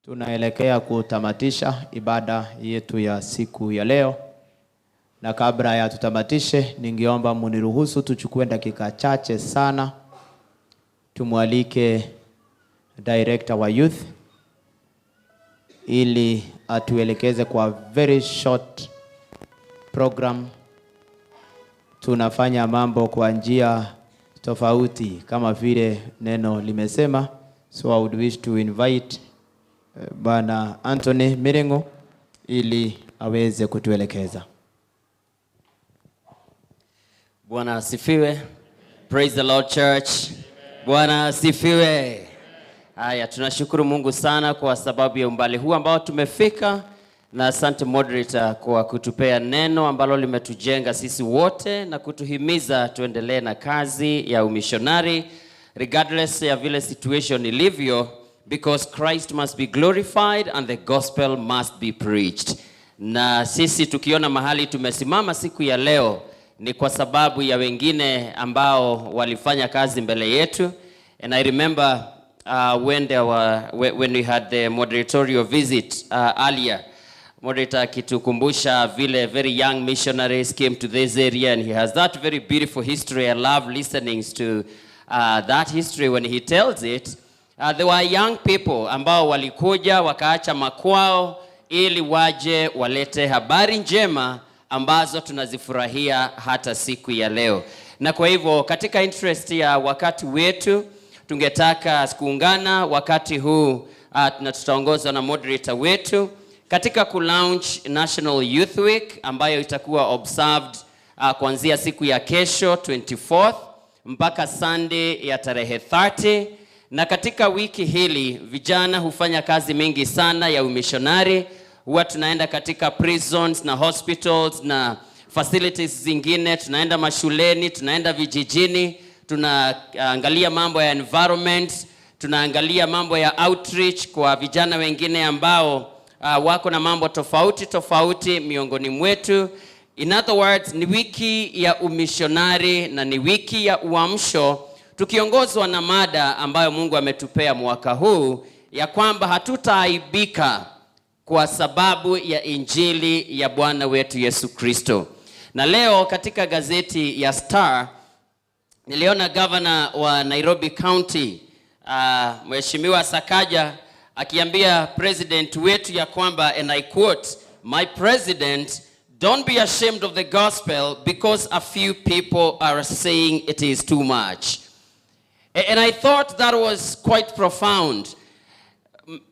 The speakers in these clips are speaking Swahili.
Tunaelekea kutamatisha ibada yetu ya siku ya leo. Na kabla ya tutamatishe, ningeomba muniruhusu tuchukue dakika chache sana. Tumwalike director wa youth ili atuelekeze kwa very short program. Tunafanya mambo kwa njia tofauti kama vile neno limesema. So I would wish to invite Bwana Anthony Mirengo ili aweze kutuelekeza. Bwana asifiwe. Praise the Lord Church. Bwana asifiwe. Haya, tunashukuru Mungu sana kwa sababu ya umbali huu ambao tumefika, na asante Moderator kwa kutupea neno ambalo limetujenga sisi wote na kutuhimiza tuendelee na kazi ya umishonari regardless ya vile situation ilivyo, because Christ must be glorified and the gospel must be preached. Na sisi tukiona mahali tumesimama siku ya leo ni kwa sababu ya wengine ambao walifanya kazi mbele yetu. And I remember when we had the moderatorial visit earlier, Moderator kitukumbusha vile very young missionaries came to this area, and he has that very beautiful history. I love listening to that history when he tells it. There were young people ambao walikuja wakaacha makwao ili waje walete habari njema ambazo tunazifurahia hata siku ya leo. Na kwa hivyo katika interest ya wakati wetu tungetaka kuungana wakati huu na tutaongozwa na moderator wetu katika kulaunch National Youth Week ambayo itakuwa observed kuanzia siku ya kesho 24th mpaka Sunday ya tarehe 30. Na katika wiki hili vijana hufanya kazi mingi sana ya umishonari. Huwa tunaenda katika prisons na hospitals na facilities zingine, tunaenda mashuleni, tunaenda vijijini, tunaangalia mambo ya environment, tunaangalia mambo ya outreach kwa vijana wengine ambao wako na mambo tofauti miongoni mwetu. In other words, ni wiki ya umishonari na ni wiki ya uamsho, tukiongozwa na mada ambayo Mungu ametupea mwaka huu ya kwamba hatutaaibika kwa sababu ya injili ya Bwana wetu Yesu Kristo. Na leo katika gazeti ya Star niliona governor wa Nairobi County Mheshimiwa Sakaja akiambia president wetu ya kwamba, and I quote, "My president, don't be ashamed of the gospel because a few people are saying it is too much." And I thought that was quite profound.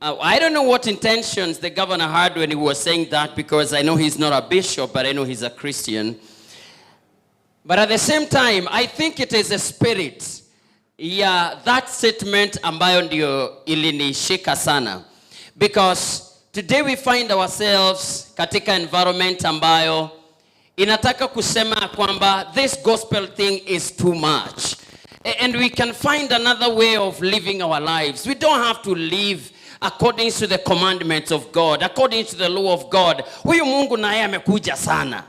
I don't know what intentions the governor had when he was saying that, because I know he's not a bishop, but I know he's a Christian. But at the same time, I think it is a spirit. That statement ambayo ndio ilinishika sana. Because today we find ourselves katika environment ambayo inataka kusema kwamba this gospel thing is too much. And we can find another way of living our lives. We don't have to live according to the commandments of God, according to the law of God. Huyu Mungu naye amekuja sana.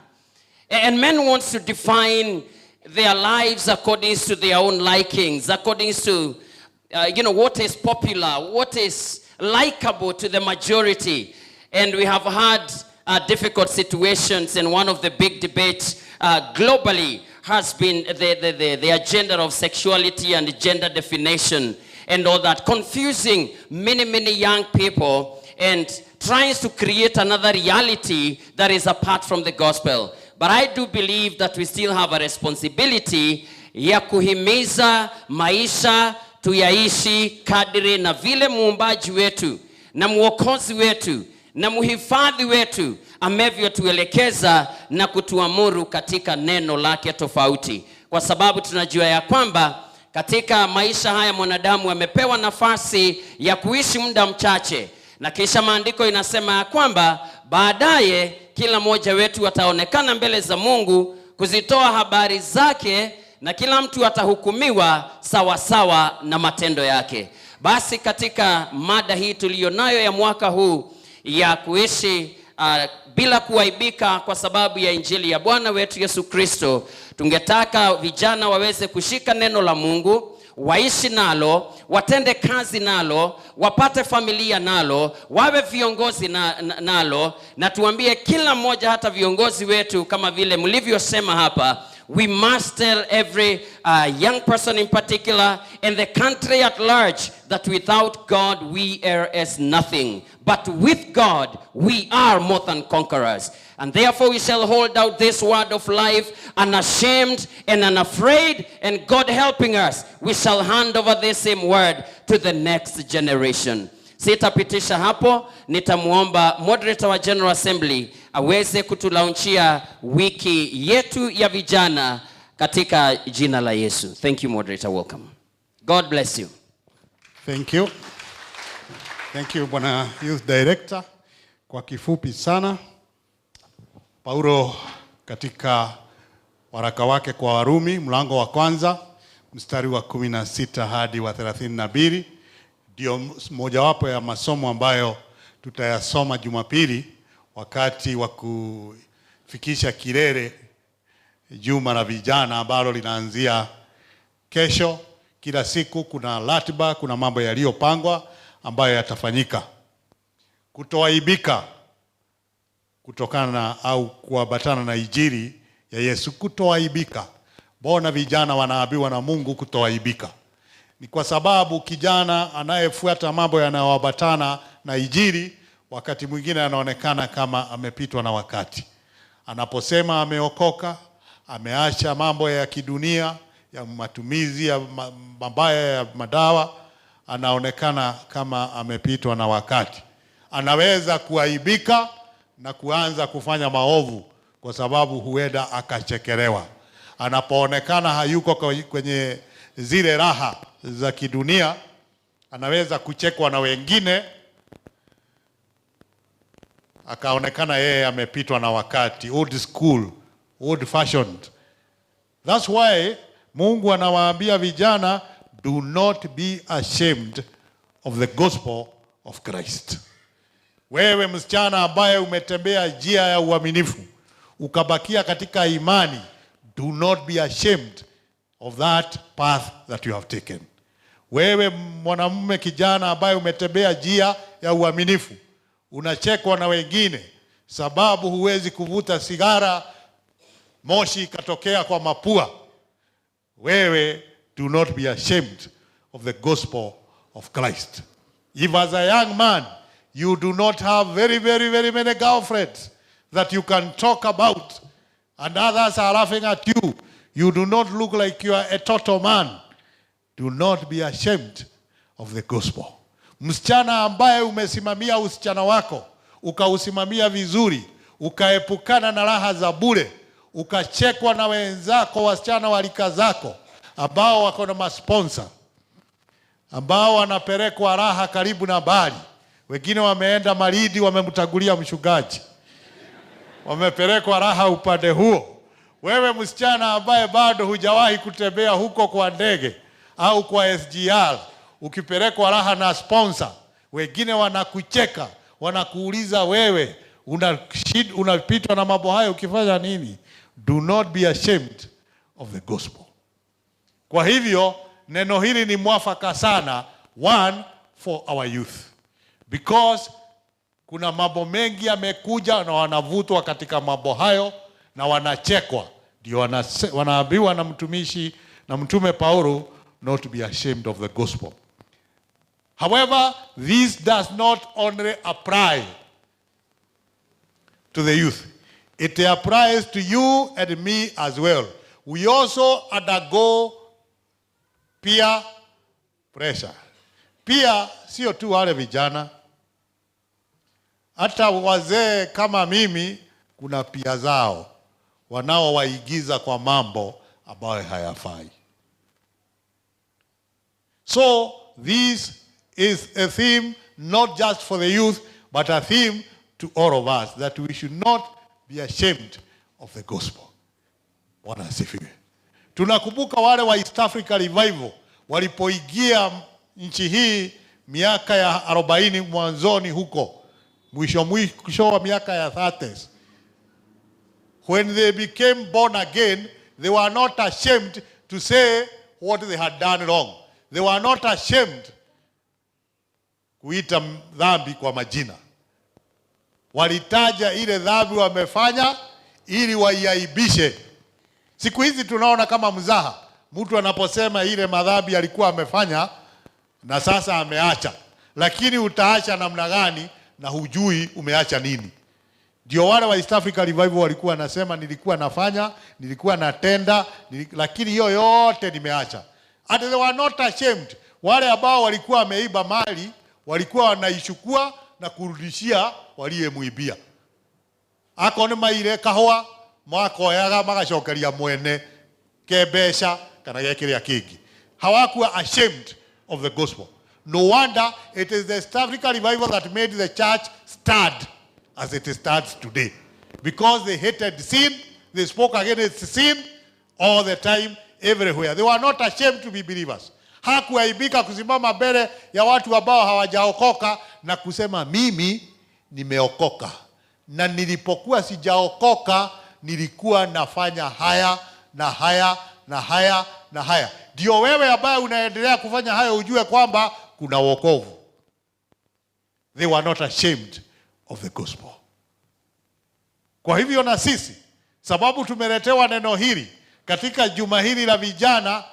And men wants to define their lives according to their own likings, according to what is popular, what is likable to the majority. And we have had difficult situations, and one of the big debates globally has been the agenda of sexuality and gender definition and all that, confusing many young people and trying to create another reality that is apart from the gospel. But I do believe that we still have a responsibility ya kuhimiza maisha tuyaishi kadiri na vile muumbaji wetu na mwokozi wetu na muhifadhi wetu amevyotuelekeza na kutuamuru katika neno lake tofauti. Kwa sababu tunajua ya kwamba katika maisha haya mwanadamu amepewa nafasi ya kuishi muda mchache, na kisha maandiko inasema ya kwamba baadaye kila mmoja wetu ataonekana mbele za Mungu kuzitoa habari zake, na kila mtu atahukumiwa sawa sawa na matendo yake. Basi katika mada hii tulionayo ya mwaka huu ya kuishi bila kuaibika kwa sababu ya injili ya Bwana wetu Yesu Kristo, tungetaka vijana waweze kushika neno la Mungu, waishi nalo, watende kazi nalo, wapate familia nalo, wawe viongozi nalo, na tuambie kila mmoja, hata viongozi wetu, kama vile mlivyosema hapa, we must tell every young person in particular and the country at large that without God we are as nothing. But with God we are more than conquerors. And therefore we shall hold out this word of life unashamed and unafraid, and God helping us, we shall hand over this same word to the next generation. Sitapitisha hapo, nitamuomba moderator wa General Assembly aweze kutulaunchia wiki yetu ya vijana katika jina la Yesu. Thank you, moderator. Welcome. God bless you. Thank you. Thank you, Bwana Youth Director. Kwa kifupi sana, Paulo katika waraka wake kwa Warumi mlango wa kwanza mstari wa 16 hadi wa 32 ndio mojawapo ya masomo ambayo tutayasoma Jumapili wakati wa kufikisha kilele juma la vijana ambalo linaanzia kesho. Kila siku kuna ratiba, kuna mambo yaliyopangwa ambayo yatafanyika. Kutoaibika kutokana au kuambatana na injili ya Yesu, kutoaibika. Mbona vijana wanaambiwa na Mungu kutoaibika? Ni kwa sababu kijana anayefuata mambo yanayoambatana na injili wakati mwingine anaonekana kama amepitwa na wakati. Anaposema ameokoka, ameacha mambo ya kidunia, ya matumizi ya mabaya ya madawa, anaonekana kama amepitwa na wakati. Anaweza kuaibika na kuanza kufanya maovu kwa sababu huenda akachekelewa. Anapoonekana hayuko kwenye zile raha za kidunia, anaweza kuchekwa na wengine, akaonekana yeye amepitwa na wakati, old school, old fashioned. That's why Mungu anawaambia vijana, do not be ashamed of the gospel of Christ. Wewe msichana ambaye umetembea njia ya uaminifu, ukabakia katika imani, do not be ashamed of that path that you have taken. Wewe mwanamume kijana ambaye umetembea njia ya uaminifu, unachekwa na wengine sababu huwezi kuvuta sigara, moshi ikatokea kwa mapua. Wewe do not be ashamed of the gospel of Christ. If as a young man you do not have very many girlfriends that you can talk about and others are laughing at you, you do not look like you are a total man, do not be ashamed of the gospel. Msichana ambaye umesimamia usichana wako, ukausimamia vizuri, ukaepukana na raha za bure, ukachekwa na wenzako wasichana walika zako ambao wako na masponsor, ambao wanapelekwa raha karibu na bali. Wengine wameenda Malidi, wamemtagulia mshugaji, wamepelekwa raha upande huo. Wewe msichana ambaye bado hujawahi kutembea huko kwa ndege au kwa SGR, ukipelekwa raha na sponsor, wengine wanakucheka, wanakuuliza wewe unapitwa na mambo hayo ukifanya nini? Do not be ashamed of the gospel. Kwa hivyo neno hili ni mwafaka sana, one, for our youth, because kuna mambo mengi yamekuja na wanavutwa katika mambo hayo na wanachekwa. Ndio wanaambiwa na mtumishi na mtume Paulo not to be ashamed of the gospel. However, this does not only apply to the youth. It applies to you and me as well. We also undergo peer pressure. Pia sio tu wale vijana, hata wazee kama mimi kuna pia zao wanaowaigiza kwa mambo ambayo hayafai. So this is a theme not just for the youth, but a theme to all of us, that we should not be ashamed of the gospel. Bwana asifiwe. Tunakumbuka wale wa East Africa Revival walipoingia nchi hii miaka ya 40 mwanzoni huko, mwisho wa miaka ya 30s. When they became born again, they were not ashamed to say what they had done wrong. They were not ashamed kuita dhambi kwa majina. Walitaja ile dhambi wamefanya ili waiaibishe. Siku hizi tunaona kama mzaha. Mtu anaposema ile madhambi alikuwa amefanya na sasa ameacha. Lakini utaacha namna gani na hujui umeacha nini? Ndio wale wa East Africa Revival walikuwa wanasema nilikuwa nafanya, nilikuwa natenda, lakini hiyo yote nimeacha. And they were not ashamed. Wale ambao walikuwa wameiba mali walikuwa wanaichukua na kurudishia waliyemuibia. Akone maire kahwa makoyaga magacokeria mwene kebesha kana gekiria kingi. Hawakuwa ashamed of the gospel. No wonder it is the East Africa Revival that made the church stand as it stands today. Because they hated sin, they spoke against sin all the time, everywhere. They were not ashamed to be believers. Hakuaibika kusimama mbele ya watu ambao hawajaokoka na kusema mimi nimeokoka. Na nilipokuwa sijaokoka nilikuwa nafanya haya na haya na haya na haya. Ndio wewe ambaye unaendelea kufanya hayo ujue kwamba kuna wokovu. They were not ashamed of the gospel. Kwa hivyo na sisi, sababu tumeletewa neno hili katika juma hili la vijana,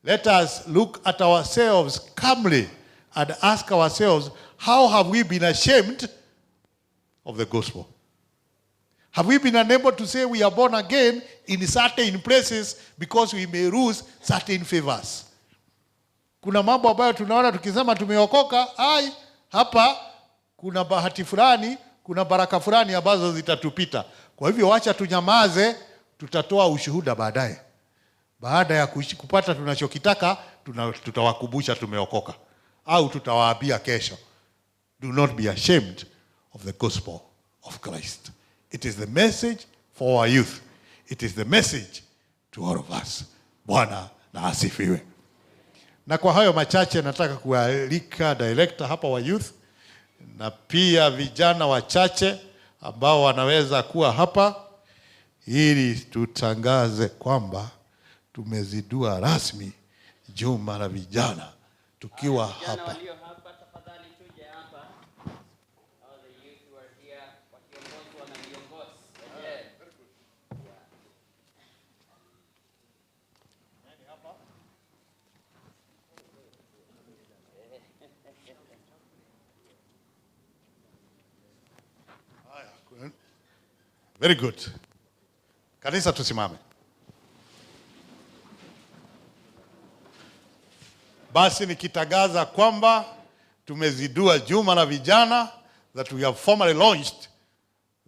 let us look at ourselves calmly and ask ourselves, how have we been ashamed of the gospel? Have we been unable to say we are born again in certain places because we may lose certain favors? Kuna mambo ambayo tunaona tukisema tumeokoka, hapa kuna bahati fulani, kuna baraka fulani ambazo zitatupita. Kwa hivyo wacha tunyamaze, tutatoa ushuhuda baadaye. Baada ya kupata tunachokitaka, tutawakumbusha tumeokoka. Au tutawaambia kesho. Do not be ashamed of the gospel of Christ. It is the message for our youth. It is the message to all of us. Bwana na asifiwe. Na kwa hayo machache nataka kualika director hapa wa youth na pia vijana wachache ambao wanaweza kuwa hapa ili tutangaze kwamba tumezidua rasmi juma la vijana tukiwa hapa. Very good. Kanisa tusimame. Basi nikitangaza kwamba tumezidua juma la vijana, that we have formally launched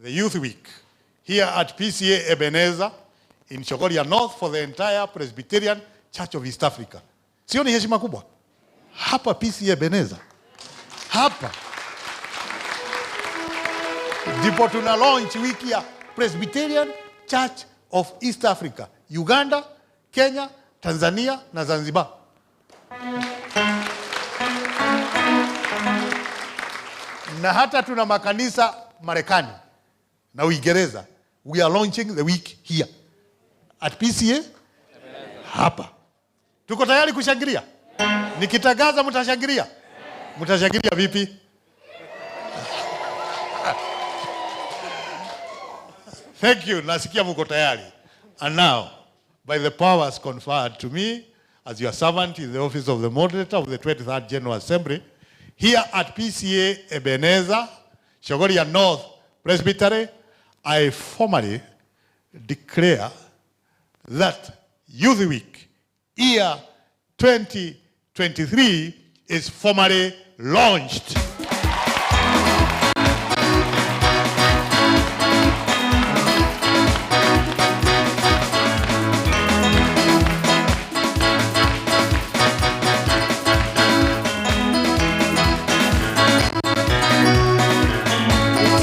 the Youth Week here at Pcea EBENEZER in CHOGORIA North for the entire Presbyterian Church of East Africa. Sio ni heshima kubwa? Hapa Pcea EBENEZER. Hapa. Ndipo tuna launch wiki ya Presbyterian Church of East Africa, Uganda, Kenya, Tanzania na Zanzibar. Na hata tuna makanisa Marekani na Uingereza. We are launching the week here at Pcea hapa. Tuko tayari kushangilia? Nikitangaza mtashangilia? Mtashangilia vipi? Thank you. Nasikia mko tayari. And now, by the powers conferred to me as your servant in the office of the Moderator of the 23rd General Assembly, here at Pcea EBENEZER, CHOGORIA North Presbytery, I formally declare that Youth Week year 2023 is formally launched.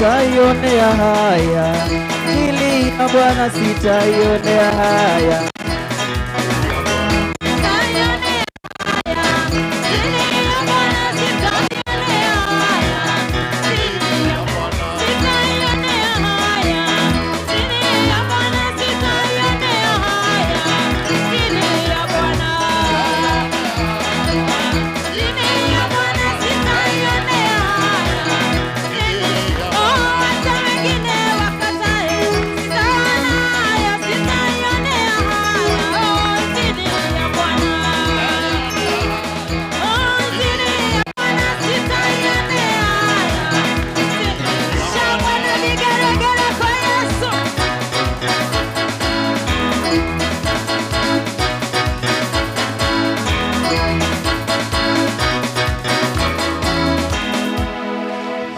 Sitaionea haya, ili ya Bwana sitaionea haya.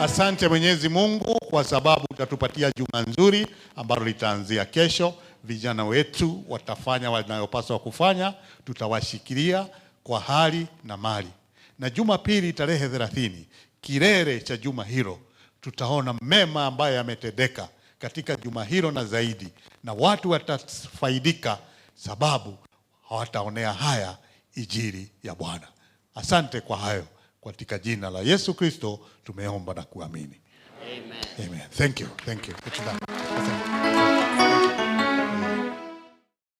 Asante Mwenyezi Mungu kwa sababu utatupatia juma nzuri ambalo litaanzia kesho. Vijana wetu watafanya wanayopaswa kufanya, tutawashikilia kwa hali na mali. Na Jumapili tarehe 30, kilele cha juma hilo, tutaona mema ambayo yametendeka katika juma hilo na zaidi, na watu watafaidika sababu hawataonea haya injili ya Bwana. Asante kwa hayo, katika jina la Yesu Kristo tumeomba na kuamini. Amen. Amen. Thank you. Thank you.